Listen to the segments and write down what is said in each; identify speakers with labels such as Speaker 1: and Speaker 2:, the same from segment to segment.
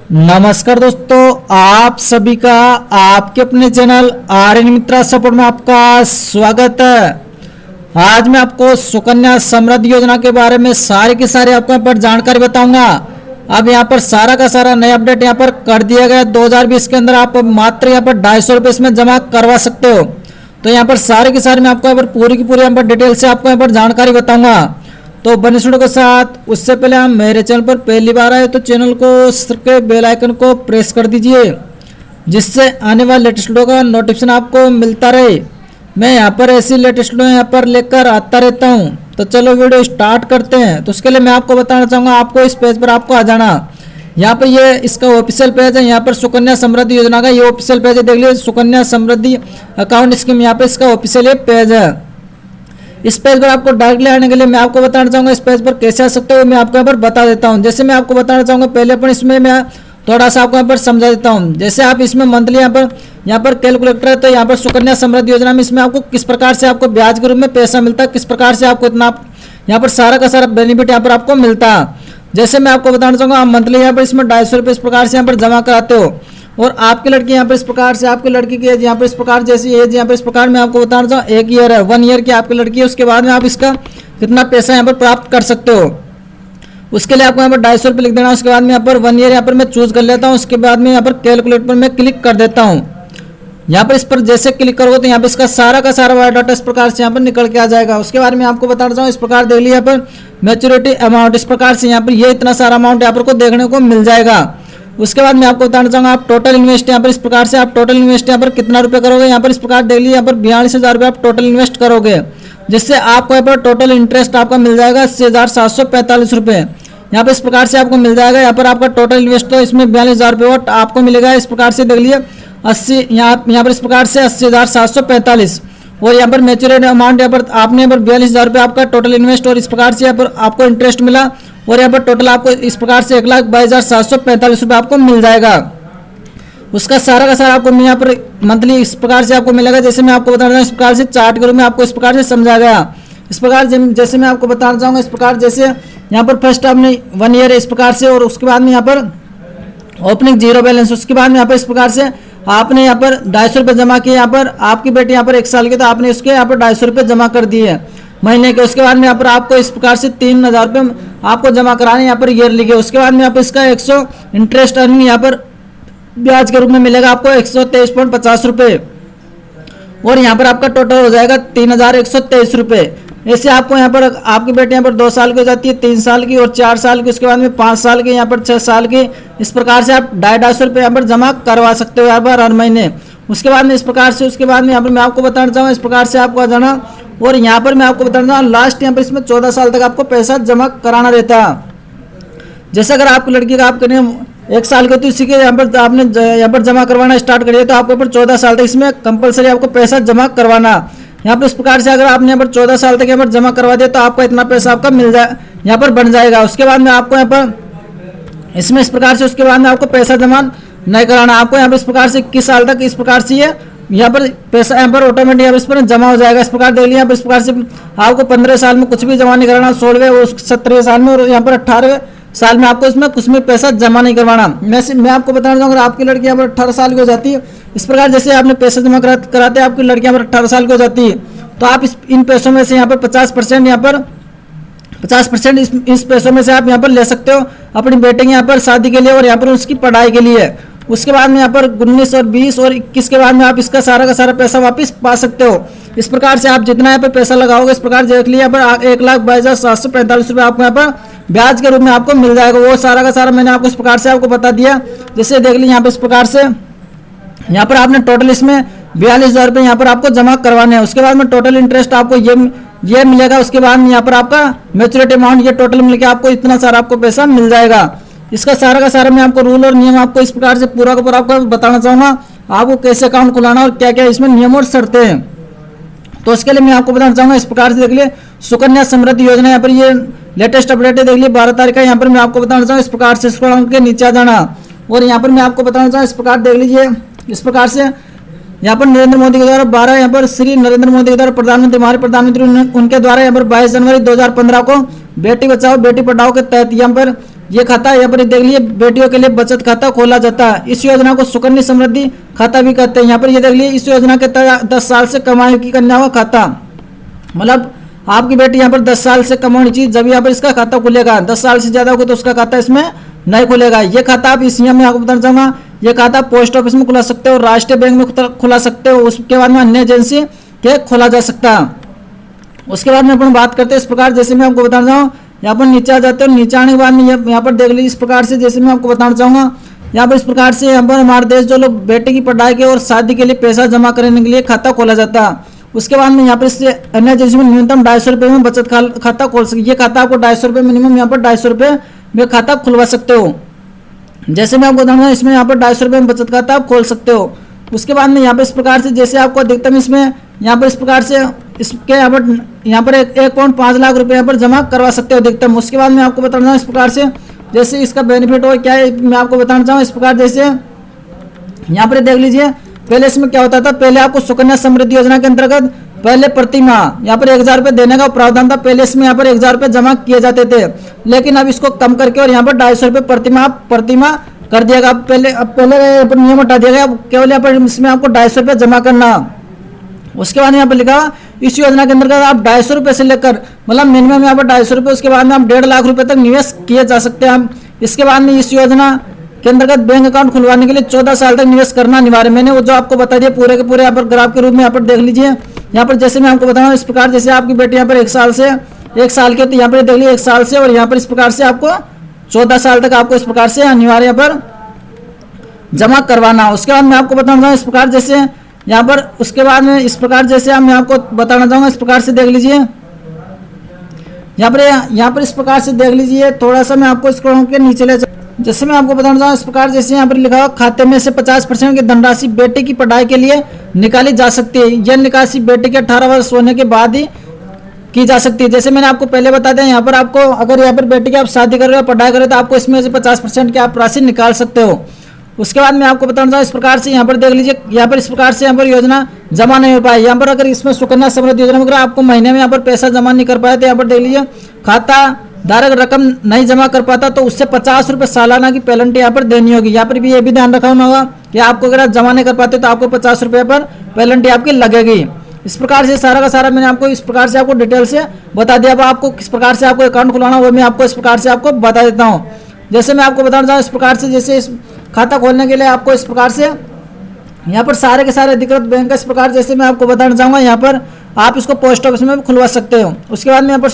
Speaker 1: नमस्कार दोस्तों, आप सभी का आपके अपने चैनल आर्यन मित्रा सपोर्ट में आपका स्वागत है। आज मैं आपको सुकन्या समृद्धि योजना के बारे में सारी की सारी आपको यहाँ पर जानकारी बताऊंगा। अब यहाँ पर सारा का सारा नया अपडेट यहाँ पर कर दिया गया। 2020 के अंदर आप मात्र यहाँ पर 250 रुपये इसमें जमा करवा सकते हो। तो यहाँ पर सारे के सारे मैं आपको यहाँ पर पूरी की पूरी यहाँ पर डिटेल से आपको यहाँ पर जानकारी बताऊंगा। तो बने वीडियो के साथ उससे पहले हम मेरे चैनल पर पहली बार आए तो चैनल को सब्सक्राइब बेल आइकन को प्रेस कर दीजिए, जिससे आने वाले लेटेस्ट वीडियो का नोटिफिकेशन आपको मिलता रहे। मैं यहाँ पर ऐसी लेटेस्ट वीडियो यहाँ पर लेकर आता रहता हूँ। तो चलो वीडियो स्टार्ट करते हैं। तो उसके लिए मैं आपको बताना चाहूँगा, आपको इस पेज पर आपको आ जाना। यहाँ पर ये इसका ऑफिशियल पेज है। यहाँ पर सुकन्या समृद्धि योजना का ये ऑफिशियल पेज है। देख लीजिए, सुकन्या समृद्धि अकाउंट स्कीम, यहाँ पे इसका ऑफिशियल ये पेज है। इस पेज पर आपको डायरेक्टली आने के लिए मैं आपको बताना चाहूँगा इस पेज पर कैसे आ सकते हो, मैं आपको यहाँ पर बता देता हूँ। जैसे मैं आपको बताना चाहूँगा, पहले अपन इसमें मैं थोड़ा सा आपको यहाँ पर समझा देता हूँ। जैसे आप इसमें मंथली यहाँ पर कैलकुलेटर है, तो यहाँ पर सुकन्या समृद्धि योजना में इसमें आपको किस प्रकार से आपको ब्याज के रूप में पैसा मिलता है, किस प्रकार से आपको इतना यहाँ पर सारा का सारा बेनिफिट यहाँ पर आपको मिलता है। जैसे मैं आपको बताना चाहूँगा, आप मंथली यहाँ पर इसमें 250 रुपये इस प्रकार से यहाँ पर जमा कराते हो। और आपकी लड़की यहाँ पर इस प्रकार से, आपकी लड़की की एज यहाँ पर इस प्रकार, जैसी एज यहाँ पर इस प्रकार मैं आपको बताना चाहूँ 1 ईयर है, 1 ईयर की आपकी लड़की है। उसके बाद में आप इसका कितना पैसा यहाँ पर प्राप्त कर सकते हो, उसके लिए आपको यहाँ पर 250 रुपये लिख देना। उसके बाद में यहाँ पर 1 ईयर यहाँ पर मैं चूज कर लेता हूँ। उसके बाद में यहाँ पर कैलकुलेट पर मैं क्लिक कर देता हूँ। यहाँ पर इस पर जैसे क्लिक करोगे तो यहाँ पर इसका सारा का सारा बायोडाटा इस प्रकार से यहाँ पर निकल के आ जाएगा। उसके बाद में आपको बताना चाहूँ, इस प्रकार देख लिया, यहाँ पर मैच्योरिटी अमाउंट इस प्रकार से यहाँ पर ये इतना सारा अमाउंट यहाँ पर को देखने को मिल जाएगा। उसके बाद मैं आपको बताना चाहूँगा, आप टोटल इन्वेस्ट यहाँ पर इस प्रकार से, आप टोटल इन्वेस्ट यहाँ पर कितना रुपये करोगे, यहाँ पर इस प्रकार देख लीजिए, यहाँ पर 42,000 रुपये आप टोटल इन्वेस्ट करोगे, जिससे आपको यहाँ पर टोटल इंटरेस्ट आपका मिल जाएगा 80,745 रुपये। यहाँ पर इस प्रकार से आपको मिल जाएगा। यहाँ पर आपका टोटल इन्वेस्ट तो इसमें 42,000 रुपये आपको मिलेगा। इस प्रकार से देख लीजिए 80, यहाँ पर इस प्रकार से 80,745। और यहाँ पर मैच्योरिटी अमाउंट यहाँ पर आपने यहाँ पर 42,000 रुपये आपका टोटल इन्वेस्ट, और इस प्रकार से यहाँ पर आपको इंटरेस्ट मिला। और यहाँ पर टोटल आपको इस प्रकार से 1,22,745 रुपये आपको मिल जाएगा। उसका सारा का सारा आपको यहाँ पर मंथली इस प्रकार से आपको मिलेगा। जैसे मैं आपको बताना चाहूँ, इस प्रकार से चार्ट के रूप में आपको इस प्रकार से समझाया गया। इस प्रकार जैसे मैं आपको बताना चाहूँगा, इस प्रकार जैसे यहाँ पर फर्स्ट आपने 1 ईयर है इस प्रकार से, और उसके बाद में यहाँ पर ओपनिंग 0 बैलेंस, उसके बाद में यहाँ पर इस प्रकार से आपने यहाँ पर 250 रुपये जमा किए। यहाँ पर आपकी बेटी यहाँ पर 1 साल की, तो आपने उसके यहाँ पर 250 रुपये जमा कर दिए महीने के। उसके बाद में यहाँ पर आपको इस प्रकार से 3,000 रुपये आपको जमा कराने यहाँ पर ईयरली के। उसके बाद में यहाँ पर इसका 100 इंटरेस्ट अर्निंग यहाँ पर ब्याज के रूप में मिलेगा आपको 123.50 रुपये। और यहाँ पर आपका टोटल हो जाएगा 3,123 रुपये। ऐसे आपको यहाँ पर आपकी बेटी यहाँ पर 2 साल की हो जाती है, 3 साल की और 4 साल की, उसके बाद में 5 साल की, यहाँ पर 6 साल की। इस प्रकार से आप 250 रुपये यहाँ पर जमा करवा सकते हो यहाँ पर हर महीने। उसके बाद में इस प्रकार से, उसके बाद में यहाँ पर मैं आपको बताना चाहूँगा, इस प्रकार से आपको आ जाना। और यहाँ पर मैं आपको बताना चाहूँ, लास्ट यहाँ पर इसमें 14 साल तक आपको पैसा जमा कराना रहता है। जैसे अगर आपकी लड़की का आपके 1 साल के, तो इसी के यहाँ पर आपने यहाँ पर जमा करवाना स्टार्ट करिए, तो आपको यहाँ पर 14 साल तक इसमें कंपलसरी आपको पैसा जमा करवाना। यहाँ पर इस प्रकार से अगर आपने यहाँ पर 14 साल तक यहाँ पर जमा करवा दिया, तो आपका इतना पैसा आपका मिल जाए यहाँ पर बन जाएगा। उसके बाद में आपको यहाँ पर इसमें इस प्रकार से, उसके बाद में आपको पैसा जमा नहीं कराना। आपको यहाँ पर इस प्रकार से 21 साल तक इस प्रकार से यहाँ पर पैसा यहाँ पर ऑटोमेटिक यहाँ पर इस पर जमा हो जाएगा। इस प्रकार देख लिया, यहाँ पर इस प्रकार से आपको 15 साल में कुछ भी जमा नहीं कराना, 16वें और 17वें साल में, और यहाँ पर 18वें साल में आपको इसमें कुछ भी पैसा जमा नहीं करवाना। मैं आपको बताना चाहूँगा, अगर आपकी लड़की यहाँ पर 18 साल की हो जाती है, इस प्रकार जैसे आपने पैसा जमा कराते हैं, आपकी लड़की यहाँ पर 18 साल की हो जाती है, तो आप इन पैसों में से यहाँ पर 50% यहाँ पर 50% इस पैसों में से आप यहाँ पर ले सकते हो अपनी बेटे की यहाँ पर शादी के लिए और यहाँ पर उसकी पढ़ाई के लिए। उसके बाद में यहाँ पर 19 और 20 और 21 के बाद में आप इसका सारा का सारा पैसा वापस पा सकते हो। इस प्रकार से आप जितना यहाँ पर पैसा लगाओगे, इस प्रकार देख लिया, यहाँ पर 1,22,745 रुपये आपको यहाँ पर ब्याज के रूप में आपको मिल जाएगा। वो सारा का सारा मैंने आपको इस प्रकार से आपको बता दिया। जैसे देख ली, यहाँ पर इस प्रकार से यहाँ पर आपने टोटल इसमें 42,000 रुपये यहाँ पर आपको जमा करवाने हैं। उसके बाद में टोटल इंटरेस्ट आपको ये मिलेगा। उसके बाद में यहाँ पर आपका मैच्योरिटी अमाउंट ये टोटल मिलकर आपको इतना सारा आपको पैसा मिल जाएगा। इसका सारा का सारा मैं आपको रूल और नियम आपको इस प्रकार से पूरा का पूरा आपको बताना चाहूँगा, आपको कैसे अकाउंट खुलाना और क्या क्या इसमें नियम और शर्तें हैं। तो इसके लिए मैं आपको बताना चाहूँगा, इस प्रकार से देख लिए सुकन्या समृद्धि योजना, यहाँ पर ये लेटेस्ट अपडेट है, देख लिए 12 तारीख का। यहाँ पर मैं आपको बताना चाहूँ, इस प्रकार से स्क्रॉल के नीचे आ जाना। और यहाँ पर मैं आपको बताना चाहूँ, इस प्रकार देख लीजिए, इस प्रकार से यहाँ पर नरेंद्र मोदी के द्वारा 12 यहाँ पर श्री नरेंद्र मोदी के द्वारा प्रधानमंत्री, हमारे प्रधानमंत्री उनके द्वारा यहाँ पर 22 जनवरी 2015 को बेटी बचाओ बेटी पढ़ाओ के तहत यहाँ पर ये खाता यहाँ पर देख लीजिए बेटियों के लिए बचत खाता खोला जाता है। इस योजना को सुकन्या समृद्धि खाता भी कहते हैं। यहाँ पर ये देख लीजिए इस योजना के तहत 10 साल से कम आयु की कन्याओं का खाता, मतलब आपकी बेटी यहाँ पर 10 साल से कम होनी चाहिए जब यहाँ पर इसका खाता खुलेगा। 10 साल से ज़्यादा होगा तो उसका खाता इसमें नहीं खुलेगा। ये खाता आप इस में आपको बताना चाहूँगा, ये खाता पोस्ट ऑफिस में खुला सकते हो, राष्ट्रीय बैंक में खुला सकते हो, उसके बाद में अन्य एजेंसी के खोला जा सकता है। उसके बाद में अपन बात करते हैं इस प्रकार, जैसे मैं आपको बताना चाहूँ यहाँ पर नीचे आ जाते हो, नीचे आने के बाद में यहाँ पर देख लीजिए इस प्रकार से, जैसे मैं आपको बताना चाहूँगा यहाँ पर इस प्रकार से यहाँ पर हमारे देश जो लोग बेटे की पढ़ाई के और शादी के लिए पैसा जमा करने के लिए खाता खोला जाता है। उसके बाद में यहाँ पर इससे अन्य एजेंसी में न्यूनतम 250 रुपये में बचत खाता खोल सकते। ये खाता आपको 250 रुपये मिनिमम यहाँ पर 250 रुपये में खाता खुलवा सकते हो। जैसे मैं आपको बताऊंगा इसमें यहाँ पर 250 रुपये में बचत खाता आप खोल सकते हो। उसके बाद में यहाँ पर इस प्रकार से जैसे आपको अधिकतम इसमें यहाँ पर इस प्रकार से इसके यहाँ पर 1.5 लाख रुपये यहाँ पर जमा करवा सकते हो अधिकतम। उसके बाद मैं आपको बताना चाहूँ इस प्रकार से जैसे इसका बेनिफिट हो क्या है मैं आपको बताना चाहूँ इस प्रकार, जैसे यहाँ पर देख लीजिए पहले इसमें क्या होता था, पहले आपको सुकन्या समृद्धि योजना के अंतर्गत पहले प्रति माह यहाँ पर 1000 रुपये देने का प्रावधान था। पहले इसमें यहाँ पर 1000 रुपये जमा किए जाते थे, लेकिन अब इसको कम करके और यहाँ पर 250 रुपये प्रति माह कर दिया गया। पहले नियम हटा दिया गया, केवल यहाँ पर इसमें आपको 250 रुपये जमा करना। उसके बाद यहाँ पर लिखा इस योजना के अंतर्गत आप 250 रुपये से लेकर मतलब मिनिमम यहाँ पर 250 रुपये, उसके बाद में आप 1.5 लाख रुपये तक निवेश किए जा सकते हैं। इसके बाद में इस योजना के अंतर्गत बैंक अकाउंट खुलवाने के लिए 14 साल तक निवेश करना अनिवार्य। मैंने वो जो आपको बता दिया पूरे के पूरे यहाँ पर ग्राफ के रूप में यहाँ पर देख लीजिए। यहाँ पर जैसे मैं आपको बताऊँ इस प्रकार, जैसे आपकी बेटी यहाँ पर 1 साल की होती है, यहाँ पर देख लीजिए 1 साल से, और यहाँ पर इस प्रकार से आपको 14 साल तक आपको इस प्रकार से अनिवार्य यहाँ पर जमा करवाना। उसके बाद मैं आपको बताना चाहूँ इस प्रकार, जैसे यहाँ पर उसके बाद में इस प्रकार जैसे मैं आपको बताना चाहूँगा इस प्रकार से देख लीजिए यहाँ पर इस प्रकार से देख लीजिए। थोड़ा सा मैं आपको इसको के नीचे ले जैसे मैं आपको बताना चाहूँ इस प्रकार, जैसे यहाँ पर लिखा हुआ खाते में से 50% की धनराशि बेटे की पढ़ाई के लिए निकाली जा सकती है। यह निकासी बेटे के 18 वर्ष होने के बाद ही की जा सकती है। जैसे मैंने आपको पहले बता दिया, यहाँ पर आपको अगर यहाँ पर बेटे की आप शादी कर रहे हो पढ़ाई कर रहे हो तो आपको इसमें से 50% की आप राशि निकाल सकते हो। उसके बाद मैं आपको बताना चाहूँ इस प्रकार से यहाँ पर देख लीजिए, यहाँ पर इस प्रकार से यहाँ पर योजना जमा नहीं हो पाई। यहाँ पर अगर इसमें सुकन्या समृद्धि योजना में अगर आपको महीने में यहाँ पर पैसा जमा नहीं कर पाए तो यहाँ पर देख लीजिए खाता धारक रकम नहीं जमा कर पाता तो उससे 50 रुपये सालाना की पेनल्टी यहाँ पर देनी होगी। यहाँ पर भी ये भी ध्यान रखना होगा कि आपको अगर आप जमा नहीं कर पाते तो आपको 50 रुपये पर पेनल्टी आपकी लगेगी। इस प्रकार से सारा का सारा मैंने आपको इस प्रकार से आपको डिटेल से बता दिया। अब आपको किस प्रकार से आपको अकाउंट खुलाना वो मैं आपको इस प्रकार से आपको बता देता हूँ। जैसे मैं आपको बताना चाहूँ इस प्रकार से, जैसे इस खाता खोलने के लिए आपको इस प्रकार से यहाँ पर सारे के सारे अधिकृत बैंक का इस प्रकार जैसे मैं आपको बताना चाहूँगा, यहाँ पर आप इसको पोस्ट ऑफिस में भी खुलवा सकते हो। उसके बाद में यहाँ पर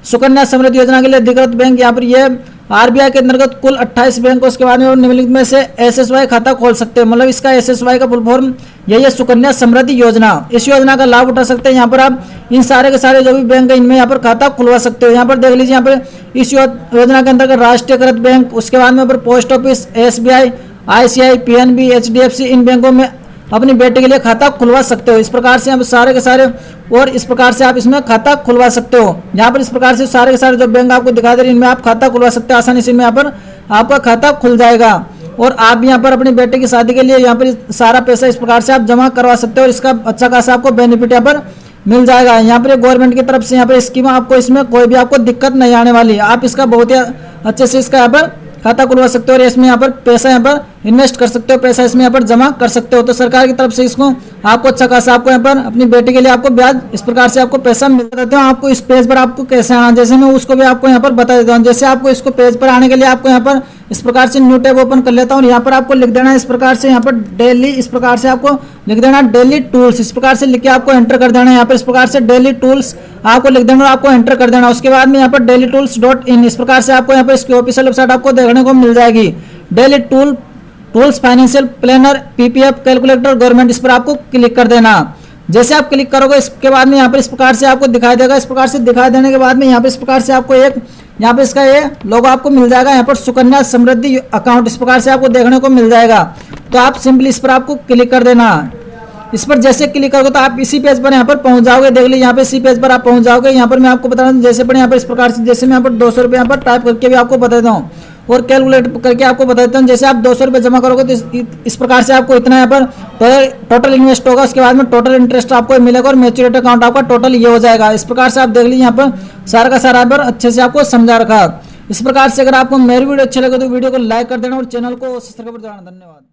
Speaker 1: सुकन्या समृद्धि योजना के लिए अधिकृत बैंक यहाँ पर ये आरबीआई के अंतर्गत कुल 28 बैंक, उसके बाद में निम्नलिखित में से एसएसवाई खाता खोल सकते हैं। मतलब इसका एसएसवाई का फुल फॉर्म यही है, सुकन्या समृद्धि योजना। इस योजना का लाभ उठा सकते हैं। यहाँ पर आप इन सारे के सारे जो भी बैंक है इनमें यहाँ पर खाता खुलवा सकते हो। यहाँ पर देख लीजिए, यहाँ पर इस योजना के अंतर्गत राष्ट्रीयकृत बैंक, उसके बाद में यहाँ पर post office, SBI, ICI, PNB, HDFC, इन बैंकों में अपनी बेटे के लिए खाता खुलवा सकते हो। इस प्रकार से आप सारे के सारे और इस प्रकार से आप इसमें खाता खुलवा सकते हो। यहाँ पर इस प्रकार से सारे के सारे जो बैंक आपको दिखा दे रहे हैं इनमें आप खाता खुलवा सकते हो आसानी से। इनमें यहाँ पर आपका खाता खुल जाएगा और आप यहाँ पर अपने बेटे की शादी के लिए यहाँ पर सारा पैसा इस प्रकार से आप जमा करवा सकते हो और इसका अच्छा खासा आपको बेनिफिट यहाँ पर मिल जाएगा। यहाँ पर गवर्नमेंट की तरफ से यहाँ पर स्कीम आपको इसमें कोई भी आपको दिक्कत नहीं आने वाली। आप इसका बहुत ही अच्छे से इसका यहाँ पर खाता खुलवा सकते हो और इसमें यहाँ पर पैसा यहाँ पर इन्वेस्ट कर सकते हो, पैसा इसमें यहाँ पर जमा कर सकते हो। तो सरकार की तरफ से इसको आपको अच्छा खासा आपको यहाँ पर अपनी बेटी के लिए आपको ब्याज इस प्रकार से आपको पैसा मिल देते हो। आपको इस पेज पर आपको कैसे आना, जैसे मैं उसको भी आपको यहाँ पर बता देता हूँ। जैसे आपको इसको पेज पर आने के लिए आपको यहाँ पर इस प्रकार से न्यू टैब ओपन कर लेता हूँ। यहाँ पर आपको लिख देना है इस प्रकार से, यहाँ पर डेली इस प्रकार से आपको लिख देना डेली टूल्स, इस प्रकार से लिख के आपको एंटर कर देना है। यहाँ पर इस प्रकार से डेली टूल्स आपको लिख देना और आपको एंटर कर देना। उसके बाद में यहाँ पर dailytools.in इस प्रकार से आपको यहाँ पर इसकी ऑफिशियल वेबसाइट आपको देखने को मिल जाएगी। Daily tools financial planner, PPF calculator, government, इस पर आपको क्लिक कर देना। जैसे आप क्लिक करोगे इसके बाद में यहाँ पर इस प्रकार से आपको दिखाई देगा। इस प्रकार से दिखाई देने के बाद में यहाँ पर इस प्रकार से आपको एक यहाँ पे इसका ये लोगो आपको मिल जाएगा। यहाँ पर सुकन्या समृद्धि अकाउंट इस प्रकार से आपको देखने को मिल जाएगा। तो आप सिंपली इस पर आपको क्लिक कर देना। इस पर जैसे क्लिक करोगे तो आप इसी पेज पर यहाँ पर पहुंच जाओगे। देख लीजिए यहाँ पे इसी पेज पर आप पहुंच जाओगे। यहाँ पर मैं आपको बता रहा हूँ जैसे पर यहाँ पर इस प्रकार से, जैसे मैं यहाँ पर 200 रुपये यहाँ पर टाइप करके भी आपको बता देता हूँ और कैलकुलेट करके आपको बता देता हूँ। जैसे आप 200 रुपये जमा करोगे तो इस प्रकार से आपको इतना यहाँ पर टोटल इन्वेस्ट होगा। उसके बाद में टोटल इंटरेस्ट आपको मिलेगा और मैच्योरिटी अकाउंट आपका टोटल ये हो जाएगा। इस प्रकार से आप देख लीजिए यहाँ पर सारा का सारा यहाँ पर अच्छे से आपको समझा रखा। इस प्रकार से अगर आपको मेरी वीडियो अच्छी लगे तो वीडियो को लाइक कर देना और चैनल को सब्सक्राइब कर देना। धन्यवाद।